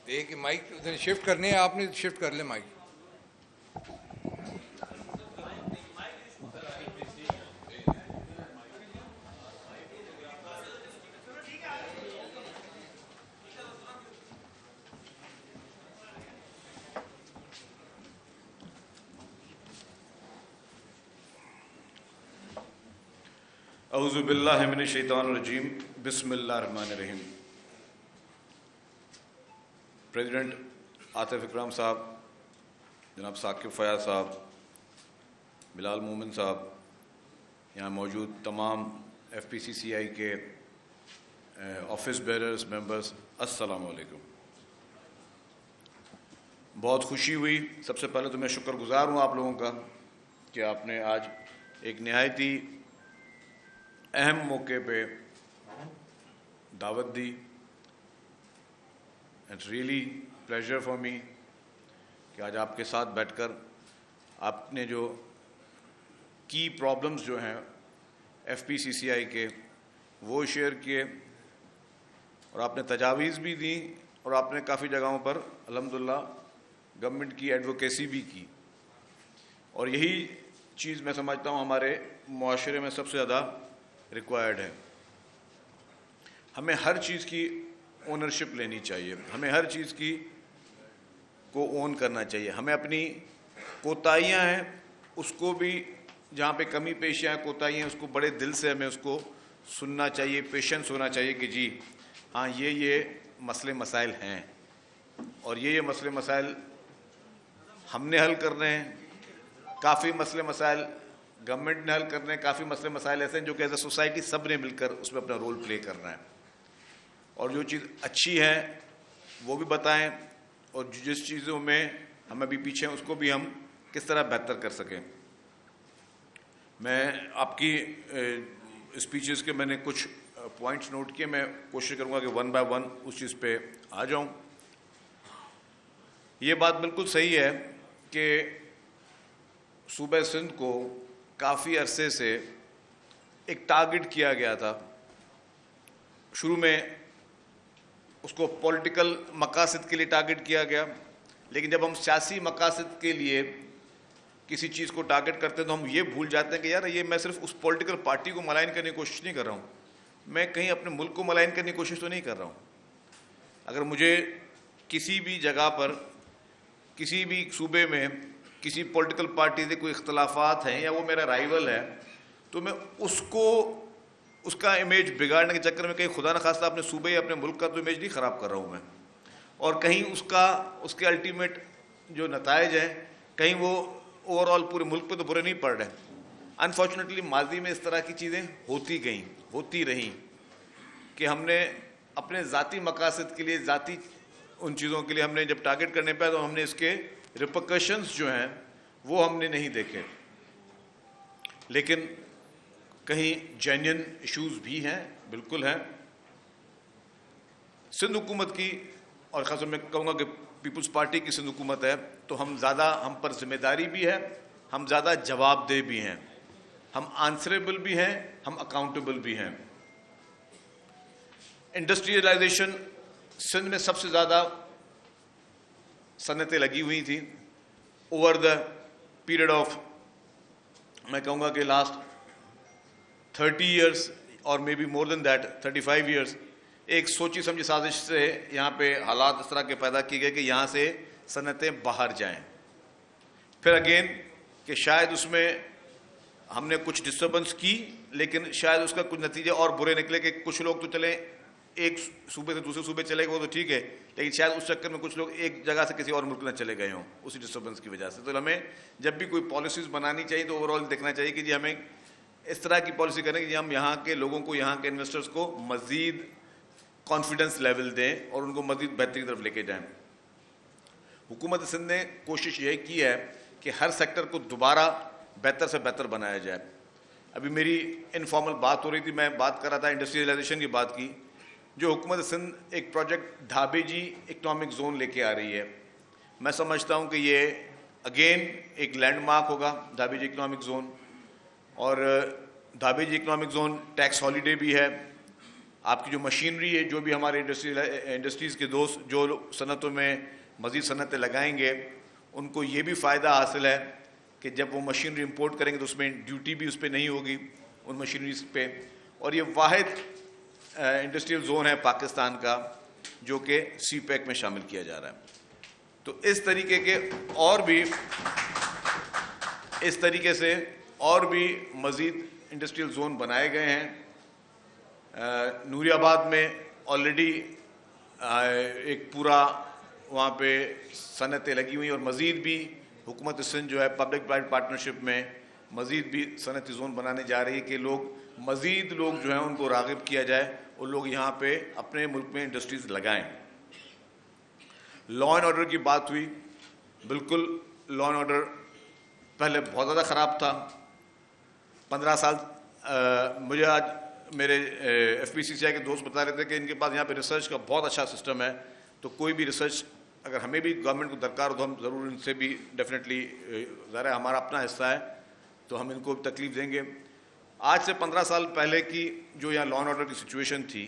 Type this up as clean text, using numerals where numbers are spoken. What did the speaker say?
एक माइक उधर शिफ्ट करनी है, आपने शिफ्ट कर ले माइक। औज़ु बिल्लाहि मिनश शैतानिर रजीम, बिस्मिल्लाहिर्रहमानिर्रहीम। प्रेसिडेंट आतिफ इकराम साहब, जनाब साकिब फयाज साहब, बिलाल मोमिन साहब, यहाँ मौजूद तमाम FPCCI के ऑफिस बेरर्स मेंबर्स, अस्सलाम वालेकुम। बहुत खुशी हुई। सबसे पहले तो मैं शुक्रगुजार हूँ आप लोगों का कि आपने आज एक नहायती अहम मौके पे दावत दी। It's really pleasure for me कि आज आपके साथ बैठकर आपने जो की प्रॉब्लम्स जो हैं FPCCI के वो शेयर किए और आपने तजावीज़ भी दी और आपने काफ़ी जगहों पर अल्हम्दुलिल्लाह गवर्नमेंट की एडवोकेसी भी की। और यही चीज़ मैं समझता हूँ हमारे मुआशरे में सबसे ज़्यादा रिक्वायर्ड है। हमें हर चीज़ की ओनरशिप लेनी चाहिए, हमें हर चीज़ की को ओन करना चाहिए। हमें अपनी कोताहियाँ हैं उसको भी, जहाँ पे कमी पेशियाँ हैं, कोताहियाँ हैं, उसको बड़े दिल से हमें उसको सुनना चाहिए, पेशेंस होना चाहिए कि जी हाँ ये मसले मसाइल हैं और ये मसले मसाइल हमने हल करने हैं। काफ़ी मसले मसाइल गवर्नमेंट ने हल करने हैं, काफ़ी मसले मसाइल ऐसे हैं जो कि एज ए सोसाइटी सब ने मिलकर उसमें अपना रोल प्ले करना है। और जो चीज़ अच्छी है वो भी बताएं और जिस चीज़ों में हम अभी पीछे हैं उसको भी हम किस तरह बेहतर कर सकें। मैं आपकी स्पीचेस के मैंने कुछ पॉइंट्स नोट किए, मैं कोशिश करूँगा कि वन बाय वन उस चीज़ पे आ जाऊँ। ये बात बिल्कुल सही है कि सूबे सिंध को काफ़ी अरसे से एक टारगेट किया गया था। शुरू में उसको पॉलिटिकल मकासद के लिए टारगेट किया गया, लेकिन जब हम सियासी मकासद के लिए किसी चीज़ को टारगेट करते हैं तो हम ये भूल जाते हैं कि यार ये मैं सिर्फ उस पॉलिटिकल पार्टी को मलाइन करने की कोशिश नहीं कर रहा हूँ, मैं कहीं अपने मुल्क को मलाइन करने की कोशिश तो नहीं कर रहा हूँ। अगर मुझे किसी भी जगह पर किसी भी सूबे में किसी पॉलिटिकल पार्टी से कोई इख्तलाफात हैं या वो मेरा राइवल है तो मैं उसको उसका इमेज बिगाड़ने के चक्कर में कहीं खुदा न खास्ता अपने सूबे या अपने मुल्क का तो इमेज नहीं ख़राब कर रहा हूँ मैं, और कहीं उसके अल्टीमेट जो नताइज हैं कहीं वो ओवरऑल पूरे मुल्क पे तो बुरे नहीं पड़ रहे। अनफॉर्चुनेटली माजी में इस तरह की चीज़ें होती रहीं कि हमने अपने ज़ाती मकासद के लिए, ज़ाती उन चीज़ों के लिए हमने जब टारगेट करने पाया तो हमने इसके रिपरकशंस जो हैं वो हमने नहीं देखे। लेकिन कहीं जेन्युइन इश्यूज़ भी हैं, बिल्कुल हैं। सिंध हुकूमत की, और ख़ास तौर मैं कहूँगा कि पीपल्स पार्टी की सिंध हुकूमत है, तो हम पर जिम्मेदारी भी है, हम ज़्यादा जवाबदेह भी हैं, हम आंसरेबल भी हैं, हम अकाउंटेबल भी हैं। इंडस्ट्रियलाइजेशन सिंध में सबसे ज़्यादा सनतें लगी हुई थी ओवर द पीरियड ऑफ, मैं कहूँगा कि लास्ट 30 ईयर्स और may be more than that 35 years. एक सोची समझी साजिश से यहाँ पे हालात इस तरह के पैदा किए गए कि यहाँ से सनतें बाहर जाएं। फिर अगेन कि शायद उसमें हमने कुछ डिस्टर्बेंस की लेकिन शायद उसका कुछ नतीजे और बुरे निकले कि कुछ लोग तो चले एक सूबे से दूसरे सूबे चले गए, वो तो ठीक है, लेकिन शायद उस चक्कर में कुछ लोग एक जगह से किसी और मुल्क में चले गए हों उसी डिस्टर्बेंस की वजह से। तो हमें जब भी कोई पॉलिसीज़ बनानी चाहिए तो ओवरऑल देखना चाहिए कि जी हमें इस तरह की पॉलिसी करें कि हम यहाँ के लोगों को, यहाँ के इन्वेस्टर्स को मज़ीद कॉन्फिडेंस लेवल दें और उनको मज़ीद बेहतरी की तरफ लेके जाएँ। हुकूमत सिंध ने कोशिश यही की है कि हर सेक्टर को दोबारा बेहतर से बेहतर बनाया जाए। अभी मेरी इनफॉर्मल बात हो रही थी, मैं बात कर रहा था इंडस्ट्रियलाइजेशन की बात की। जो हुकूमत सिंध एक प्रोजेक्ट ढाबेजी इकनॉमिक जोन लेके आ रही है, मैं समझता हूँ कि ये अगेन एक लैंडमार्क होगा ढाबेजी इकनॉमिक जोन। और ढाबेजी इकनॉमिक जोन टैक्स हॉलीडे भी है, आपकी जो मशीनरी है, जो भी हमारे इंडस्ट्रीज़ के दोस्त जो सनतों में मज़ीद सनतें लगाएंगे, उनको ये भी फ़ायदा हासिल है कि जब वो मशीनरी इंपोर्ट करेंगे तो उसमें ड्यूटी भी उस पर नहीं होगी उन मशीनरीज पे। और ये वाहिद इंडस्ट्रियल जोन है पाकिस्तान का जो कि CPEC में शामिल किया जा रहा है। तो इस तरीके से और भी मज़ीद इंडस्ट्रियल जोन बनाए गए हैं। नूरियाबाद में ऑलरेडी एक पूरा वहाँ पे सनतें लगी हुई और मज़ीद भी हुकूमत सिंध जो है पब्लिक प्राइवेट पार्टनरशिप में मज़ीद भी सनती जोन बनाने जा रही है कि मज़ीद लोग जो हैं उनको राग़िब किया जाए और लोग यहाँ पे अपने मुल्क में इंडस्ट्रीज़ लगाएं। लॉ एंड ऑर्डर की बात हुई, बिल्कुल लॉ एंड ऑर्डर पहले बहुत ज़्यादा ख़राब था। 15 साल मुझे आज मेरे FPCCI के दोस्त बता रहे थे कि इनके पास यहाँ पे रिसर्च का बहुत अच्छा सिस्टम है, तो कोई भी रिसर्च अगर हमें भी गवर्नमेंट को दरकार हो तो हम ज़रूर इनसे भी डेफिनेटली, ज़रा हमारा अपना हिस्सा है तो हम इनको तकलीफ देंगे। आज से 15 साल पहले की जो यहाँ लॉ एंड ऑर्डर की सिचुएशन थी